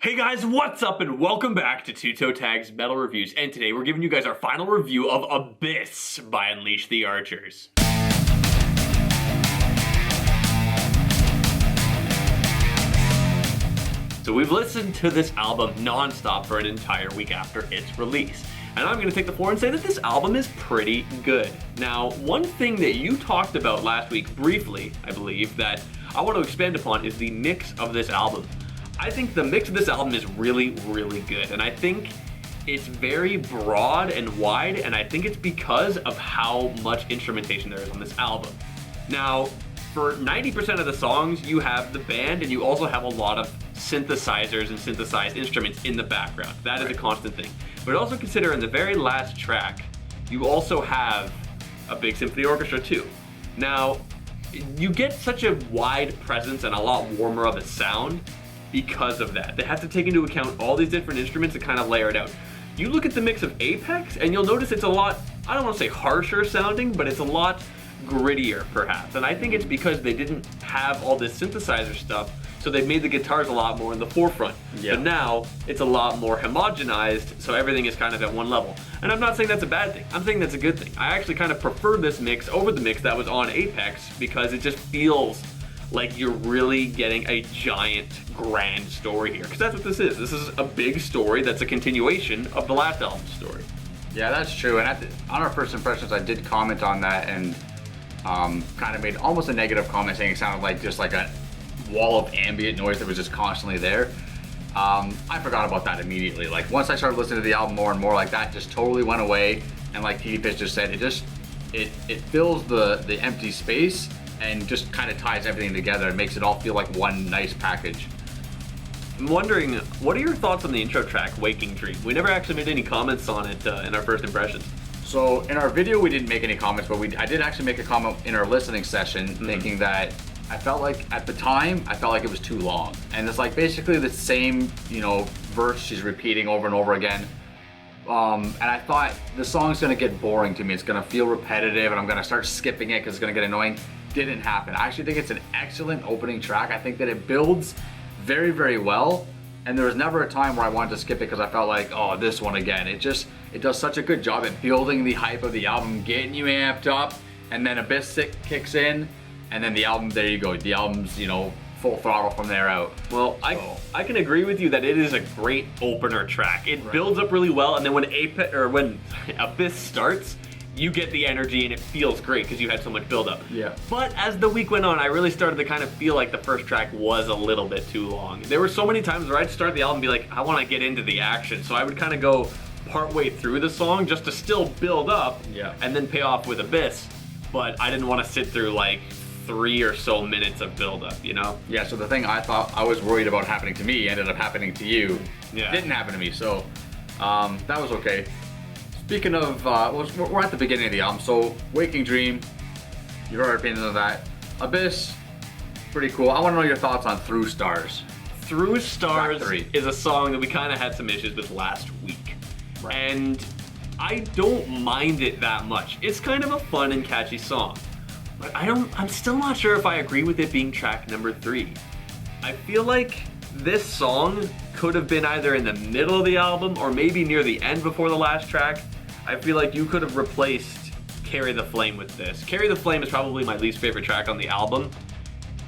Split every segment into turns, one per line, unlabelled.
Hey guys, what's up and welcome back to Toe Tags Metal Reviews, and today we're giving you guys our final review of Abyss by Unleash the Archers. So we've listened to this album non-stop for an entire week after its release, and I'm going to take the floor and say that this album is pretty good. Now, one thing that you talked about last week briefly, I believe, that I want to expand upon is the mix of this album. I think the mix of this album is really, really good, and I think it's very broad and wide, and I think it's because of how much instrumentation there is on this album. Now, for 90% of the songs, you have the band, and you also have a lot of synthesizers and synthesized instruments in the background. That is a constant thing. But also consider in the very last track, you also have a big symphony orchestra too. Now, you get such a wide presence and a lot warmer of a sound because of that. They have to take into account all these different instruments and kind of layer it out. You look at the mix of Apex and you'll notice it's a lot, I don't want to say harsher sounding, but it's a lot grittier perhaps. And I think it's because they didn't have all this synthesizer stuff, so they've made the guitars a lot more in the forefront. But now it's a lot more homogenized, so everything is kind of at one level. And I'm not saying that's a bad thing, I'm saying that's a good thing. I actually kind of prefer this mix over the mix that was on Apex because it just feels like you're really getting a giant, grand story here. Because that's what this is. This is a big story that's a continuation of the last album's story.
Yeah, that's true. And on our first impressions, I did comment on that and kind of made almost a negative comment saying it sounded like just like a wall of ambient noise that was just constantly there. I forgot about that immediately. Like once I started listening to the album more and more, like that just totally went away. And like TD Pitch just said, it fills the empty space and just kind of ties everything together and makes it all feel like one nice package.
I'm wondering, what are your thoughts on the intro track, Waking Dream? We never actually made any comments on it in our first impressions.
So in our video we didn't make any comments, but I did actually make a comment in our listening session thinking that I felt like at the time, I felt like it was too long. And it's like basically the same, verse she's repeating over and over again. And I thought the song's gonna get boring to me. It's gonna feel repetitive and I'm gonna start skipping it because it's gonna get annoying. Didn't happen. I actually think it's an excellent opening track. I think that it builds very, very well. And there was never a time where I wanted to skip it because I felt like, oh, this one again. It does such a good job at building the hype of the album, getting you amped up, and then Abyss kicks in, and then the album, there you go. The album's, full throttle from there out.
Well, I can agree with you that it is a great opener track. It builds up really well, and then when Abyss starts, you get the energy and it feels great because you had so much build up.
Yeah.
But as the week went on, I really started to kind of feel like the first track was a little bit too long. There were so many times where I'd start the album and be like, I want to get into the action. So I would kind of go partway through the song just to still build up and then pay off with Abyss. But I didn't want to sit through like 3 or so minutes of build up,
Yeah, so the thing I thought I was worried about happening to me ended up happening to you.
Yeah.
Didn't happen to me, so that was okay. Speaking of, we're at the beginning of the album, so Waking Dream, you've heard our opinions on that. Abyss, pretty cool. I want to know your thoughts on Through Stars.
Through Stars is a song that we kind of had some issues with last week.
Right.
And I don't mind it that much. It's kind of a fun and catchy song. But I'm still not sure if I agree with it being track number 3. I feel like this song could have been either in the middle of the album or maybe near the end before the last track. I feel like you could have replaced Carry the Flame with this. Carry the Flame is probably my least favorite track on the album.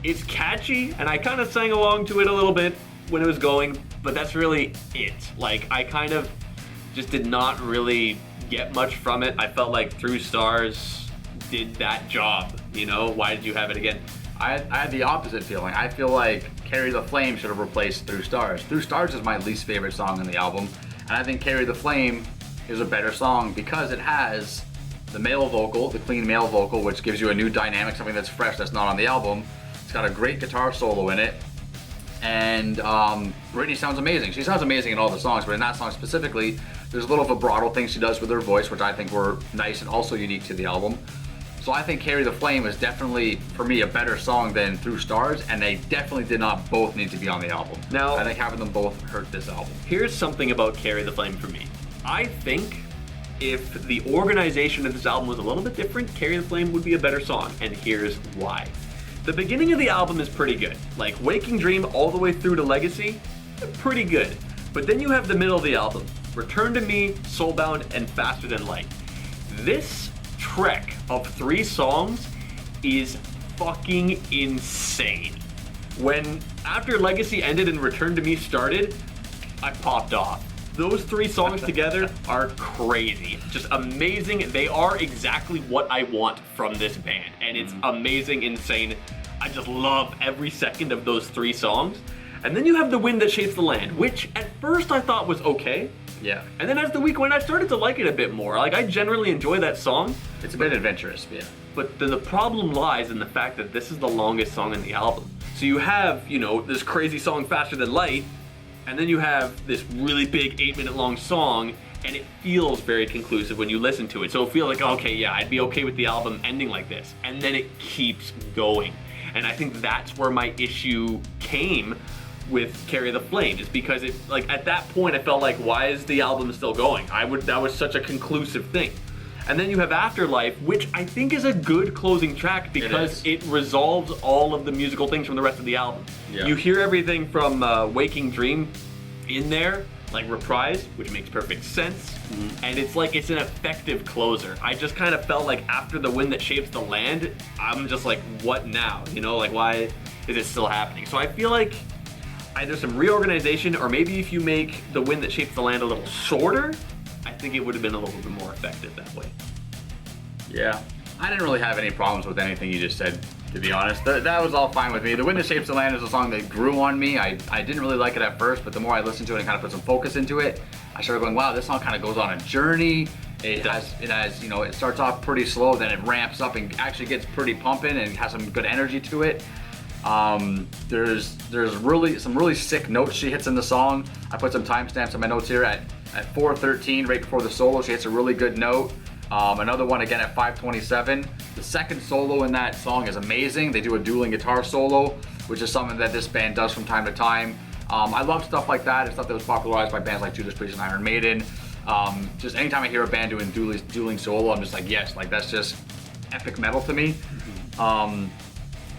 It's catchy, and I kind of sang along to it a little bit when it was going, but that's really it. Like, I kind of just did not really get much from it. I felt like Through Stars did that job, Why did you have it again?
I had the opposite feeling. I feel like Carry the Flame should have replaced Through Stars. Through Stars is my least favorite song on the album, and I think Carry the Flame is a better song because it has the male vocal, the clean male vocal, which gives you a new dynamic, something that's fresh, that's not on the album. It's got a great guitar solo in it, and Brittany sounds amazing. She sounds amazing in all the songs, but in that song specifically, there's a little vibrato thing she does with her voice, which I think were nice and also unique to the album. So I think Carry the Flame is definitely, for me, a better song than Through Stars, and they definitely did not both need to be on the album.
Now,
I think having them both hurt this album.
Here's something about Carry the Flame for me. I think if the organization of this album was a little bit different, Carry the Flame would be a better song, and here's why. The beginning of the album is pretty good. Like Waking Dream all the way through to Legacy pretty good. But then you have the middle of the album, Return to Me, Soulbound, and Faster Than Light. This trek of 3 songs is fucking insane. When After Legacy ended and Return to Me started, I popped off. Those 3 songs together are crazy. Just amazing. They are exactly what I want from this band. And it's amazing, insane. I just love every second of those 3 songs. And then you have The Wind That Shapes the Land, which at first I thought was okay.
Yeah.
And then as the week went, I started to like it a bit more. Like, I generally enjoy that song.
It's a bit adventurous, yeah.
But the problem lies in the fact that this is the longest song in the album. So you have, you know, this crazy song Faster Than Light, and then you have this really big 8-minute long song, and it feels very conclusive when you listen to it. So it'll feel like, okay, yeah, I'd be okay with the album ending like this. And then it keeps going. And I think that's where my issue came with Carry the Flame, is because it, like, at that point I felt like, why is the album still going? That was such a conclusive thing. And then you have Afterlife, which I think is a good closing track because it resolves all of the musical things from the rest of the album. Yeah. You hear everything from Waking Dream in there, like reprise, which makes perfect sense. And it's like, it's an effective closer. I just kind of felt like after The Wind That Shapes the Land, I'm just like, what now? You know, like, why is it still happening? So I feel like either some reorganization, or maybe if you make The Wind That Shapes the Land a little shorter, I think it would have been a little bit more effective that way.
Yeah, I didn't really have any problems with anything you just said, to be honest. That was all fine with me. The Wind That Shapes the Land is a song that grew on me. I didn't really like it at first, but the more I listened to it and kind of put some focus into it, I started going, wow, this song kind of goes on a journey. It has, you know, it starts off pretty slow, then it ramps up and actually gets pretty pumping and has some good energy to it. There's really some really sick notes she hits in the song. I put some timestamps in my notes here at 4:13, right before the solo. She hits a really good note. Another one again at 5:27. The second solo in that song is amazing. They do a dueling guitar solo, which is something that this band does from time to time. I love stuff like that. It's stuff that was popularized by bands like Judas Priest and Iron Maiden. Just anytime I hear a band doing dueling solo, I'm just like, yes, like that's just epic metal to me.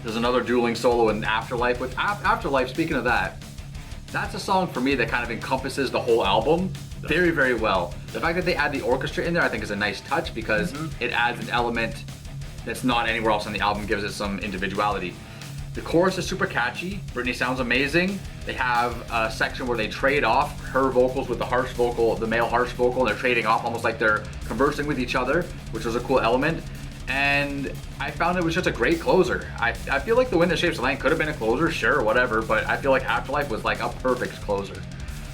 There's another dueling solo in Afterlife. With Afterlife, speaking of that, that's a song for me that kind of encompasses the whole album very, very well. The fact that they add the orchestra in there, I think, is a nice touch because it adds an element that's not anywhere else on the album, gives it some individuality. The chorus is super catchy. Brittany sounds amazing. They have a section where they trade off her vocals with the harsh vocal, the male harsh vocal, and they're trading off almost like they're conversing with each other, which was a cool element. And I found it was just a great closer. I feel like The Wind That Shapes the Land could have been a closer, sure, whatever, but I feel like Afterlife was like a perfect closer.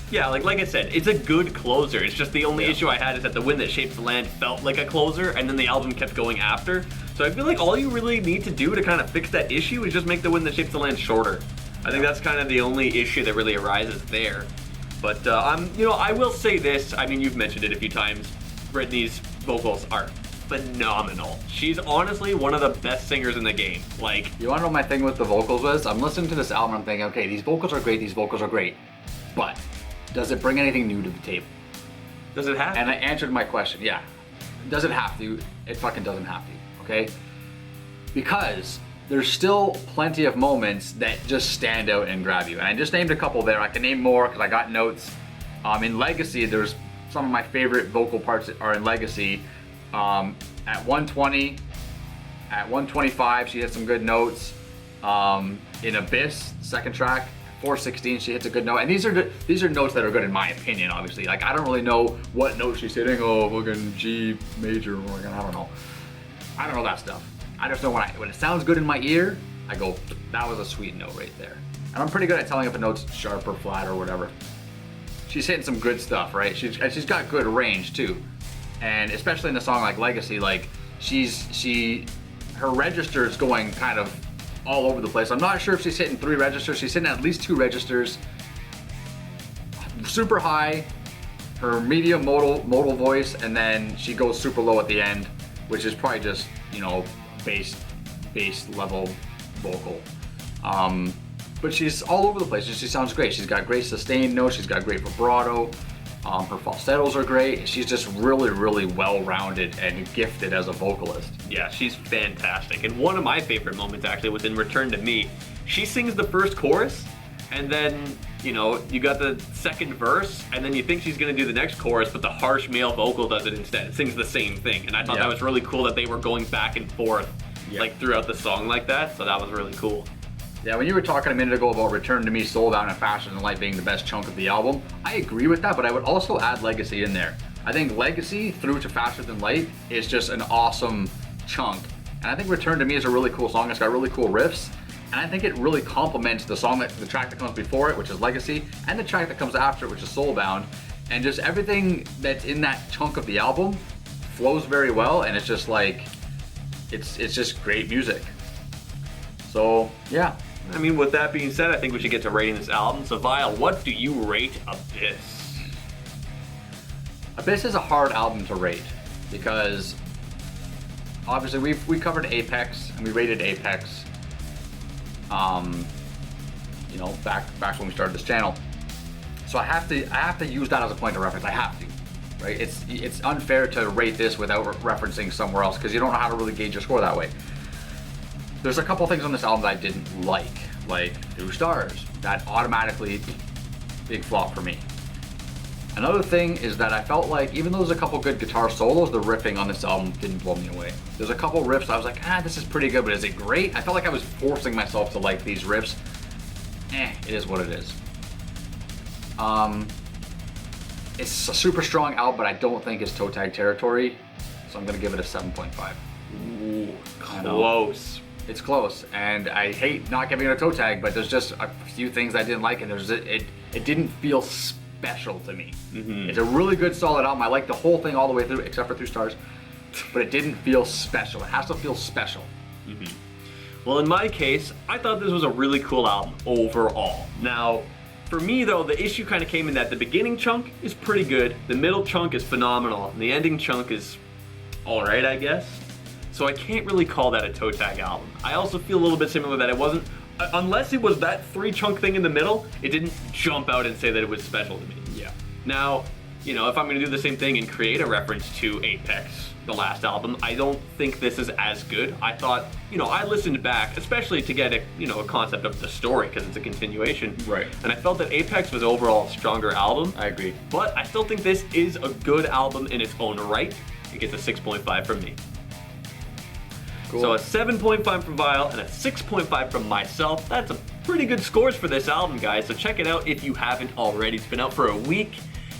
Yeah, like I said, it's a good closer. It's just the only issue I had is that The Wind That Shapes the Land felt like a closer, and then the album kept going after. So I feel like all you really need to do to kind of fix that issue is just make The Wind That Shapes the Land shorter. I think that's kind of the only issue that really arises there. But you know, I will say this. I mean, you've mentioned it a few times. Brittany's vocals are phenomenal. She's honestly one of the best singers in the game. Like,
you want to know what my thing with the vocals was? I'm listening to this album and I'm thinking, okay, these vocals are great, but does it bring anything new to the table?
Does it have to?
And I answered my question, yeah. Does it have to? It fucking doesn't have to, okay? Because there's still plenty of moments that just stand out and grab you. And I just named a couple there. I can name more because I got notes. In Legacy, there's some of my favorite vocal parts that are in Legacy. At 120, at 125, she hits some good notes. In Abyss, second track, 416, she hits a good note. And these are notes that are good in my opinion, obviously. Like, I don't really know what note she's hitting. Oh, fucking G major, or I don't know. I don't know that stuff. I just know when it sounds good in my ear, I go, that was a sweet note right there. And I'm pretty good at telling if a note's sharp or flat or whatever. She's hitting some good stuff, right? She's got good range too. And especially in a song like Legacy, like her register is going kind of all over the place. I'm not sure if she's hitting 3 registers. She's hitting at least 2 registers. Super high, her medium modal voice, and then she goes super low at the end, which is probably just, you know, bass level vocal. But she's all over the place. She sounds great. She's got great sustained notes. She's got great vibrato. Her falsettos are great. She's just really, really well-rounded and gifted as a vocalist.
Yeah, she's fantastic. And one of my favorite moments actually was in Return to Me. She sings the first chorus, and then you know, you got the second verse, and then you think she's gonna do the next chorus, but the harsh male vocal does it instead. It sings the same thing, and I thought that was really cool that they were going back and forth, like throughout the song like that. So that was really cool.
Yeah, when you were talking a minute ago about Return to Me, Soulbound, and Faster Than Light being the best chunk of the album, I agree with that, but I would also add Legacy in there. I think Legacy through to Faster Than Light is just an awesome chunk. And I think Return to Me is a really cool song. It's got really cool riffs. And I think it really complements the track that comes before it, which is Legacy, and the track that comes after it, which is Soulbound. And just everything that's in that chunk of the album flows very well, and it's just like, it's just great music. So, yeah.
I mean, with that being said, I think we should get to rating this album. So, Vile, what do you rate Abyss?
Abyss is a hard album to rate because obviously we covered Apex and we rated Apex. You know, back when we started this channel. So I have to use that as a point of reference. I have to, right? It's unfair to rate this without referencing somewhere else because you don't know how to really gauge your score that way. There's a couple things on this album that I didn't like 2 stars. That automatically big flop for me. Another thing is that I felt like even though there's a couple good guitar solos, the riffing on this album didn't blow me away. There's a couple riffs I was like, this is pretty good, but is it great? I felt like I was forcing myself to like these riffs. It is what it is. It's a super strong album, but I don't think it's toe tag territory, so I'm gonna give it a 7.5.
Ooh, close.
It's close, and I hate not giving it a toe tag, but there's just a few things I didn't like, and it didn't feel special to me. It's a really good, solid album. I like the whole thing all the way through, except for 2 stars, but it didn't feel special. It has to feel special.
Well, in my case, I thought this was a really cool album overall. Now, for me though, the issue kind of came in that the beginning chunk is pretty good, the middle chunk is phenomenal, and the ending chunk is alright, I guess. So I can't really call that a toe tag album. I also feel a little bit similar that it wasn't, unless it was that 3 chunk thing in the middle, it didn't jump out and say that it was special to me.
Yeah.
Now, you know, if I'm gonna do the same thing and create a reference to Apex, the last album, I don't think this is as good. I thought, you know, I listened back, especially to get a concept of the story, because it's a continuation.
Right.
And I felt that Apex was overall a stronger album.
I agree.
But I still think this is a good album in its own right. It gets a 6.5 from me.
Cool.
So a 7.5 from Vile and a 6.5 from myself. That's a pretty good scores for this album, guys. So check it out if you haven't already. It's been out for a week.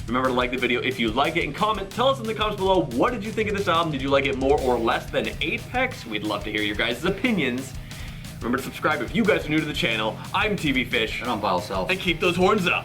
Remember to like the video if you like it and comment. Tell us in the comments below, what did you think of this album? Did you like it more or less than Apex? We'd love to hear your guys' opinions. Remember to subscribe if you guys are new to the channel. I'm TV Fish.
And I'm Vile Self.
And keep those horns up.